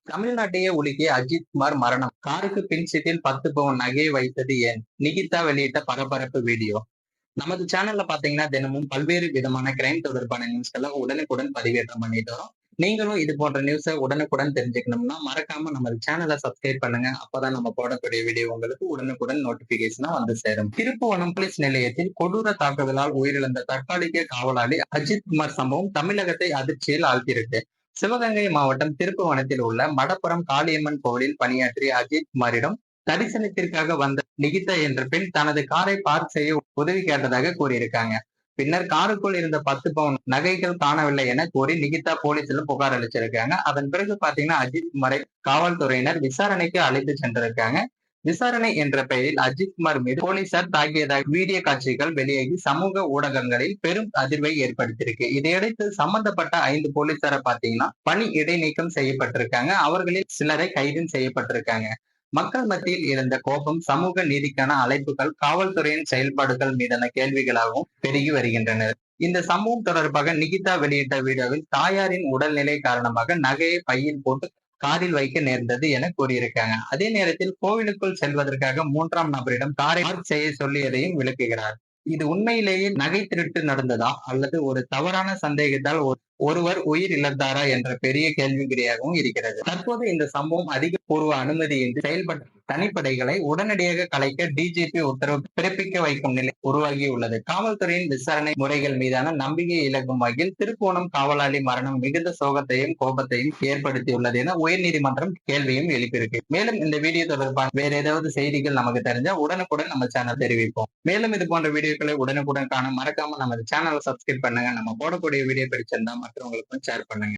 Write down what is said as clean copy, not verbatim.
தமிழ்நாட்டையே உலுக்கிய அஜித் குமார் மரணம். காருக்கு பின் சீட்டில் 10 பவுன் நகையை வைத்தது ஏன்? நிகிதா வெளியிட்ட பரபரப்பு வீடியோ. நமது சேனல்ல பாத்தீங்கன்னா தினமும் பல்வேறு விதமான கிரைம் தொடர்பான நியூஸ்களை உடனுக்குடன் பதிவேற்றம் பண்ணிட்டு வரோம். நீங்களும் இது போன்ற நியூஸை உடனுக்குடன் தெரிஞ்சுக்கணும்னா மறக்காம நமது சேனலை சப்ஸ்கிரைப் பண்ணுங்க. அப்பதான் நம்ம போடக்கூடிய வீடியோ உங்களுக்கு உடனுக்குடன் நோட்டிபிகேஷனா வந்து சேரும். திருப்புவனம் போலீஸ் நிலையத்தில் கொடூர தாக்குதலால் உயிரிழந்த தற்காலிக காவலாளி அஜித் குமார் சம்பவம் தமிழகத்தை அதிர்ச்சியில் ஆழ்த்தியிருக்கு. சிவகங்கை மாவட்டம் திருப்புவனத்தில் உள்ள மடப்புரம் காளியம்மன் கோவிலில் பணியாற்றிய அஜித் குமாரிடம் தரிசனத்திற்காக வந்த நிகிதா என்ற பெண் தனது காரை பார்க் செய்ய உதவி கேட்டதாக கூறியிருக்காங்க. பின்னர் காருக்குள் இருந்த 10 பவுன் நகைகள் காணவில்லை என கூறி நிகிதா போலீசில் புகார் அளிச்சிருக்காங்க. அதன் பிறகு பாத்தீங்கன்னா அஜித் குமாரை காவல்துறையினர் விசாரணைக்கு அழைத்து சென்றிருக்காங்க. விசாரணை என்ற பெயரில் அஜித் குமார் மீது போலீசார் தாக்கியதாக வீடியோ காட்சிகள் வெளியாகி சமூக ஊடகங்களில் பெரும் அதிர்வை ஏற்படுத்தியிருக்கு. இதையடுத்து சம்பந்தப்பட்ட 5 போலீசாரை பாத்தீங்கன்னா பணி இடைநீக்கம் செய்யப்பட்டிருக்காங்க. அவர்களில் சிலரை கைதும் செய்யப்பட்டிருக்காங்க. மக்கள் மத்தியில் இருந்த கோபம், சமூக நீதிக்கான அழைப்புகள், காவல்துறையின் செயல்பாடுகள் மீதான கேள்விகளாகவும் பெருகி வருகின்றன. இந்த சம்பவம் தொடர்பாக நிகிதா வெளியிட்ட வீடியோவில் தாயாரின் உடல்நிலை காரணமாக நகையை பையில் போட்டு காரில் வைக்க நேர்ந்தது என கூறியிருக்காங்க. அதே நேரத்தில் கோவிலுக்குள் செல்வதற்காக 3ஆம் நபரிடம் காரை பார்க் செய்ய சொல்லியதையும் விளக்குகிறார். இது உண்மையிலேயே நகை திருட்டு நடந்ததா அல்லது ஒரு தவறான சந்தேகத்தால் ஒருவர் உயிர் இழந்தாரா என்ற பெரிய கேள்விக்குறியாகவும் இருக்கிறது. தற்போது இந்த சம்பவம் அதிகபூர்வ அனுமதியின்றி செயல்பட்ட தனிப்படைகளை உடனடியாக கலைக்க டிஜிபி உத்தரவு பிறப்பிக்க வைக்கும் நிலை உருவாகியுள்ளது. காவல்துறையின் விசாரணை முறைகள் மீதான நம்பிக்கை இழக்கும் வகையில் திருப்புவனம் காவலாளி மரணம் மிகுந்த சோகத்தையும் கோபத்தையும் ஏற்படுத்தியுள்ளது என உயர்நீதிமன்றம் கேள்வியும் எழுப்பியிருக்கு. மேலும் இந்த வீடியோ தொடர்பான வேற ஏதாவது செய்திகள் நமக்கு தெரிஞ்சா உடனுக்குடன் நம்ம சேனல் தெரிவிப்போம். மேலும் இது போன்ற வீடியோக்களை உடனுக்குடன் காண மறக்காம நம்ம சேனலை சப்ஸ்கிரைப் பண்ணுங்க. நம்ம போடக்கூடிய வீடியோ பிடிச்சிருந்தா மற்றவங்களுக்கும் ஷேர் பண்ணுங்க.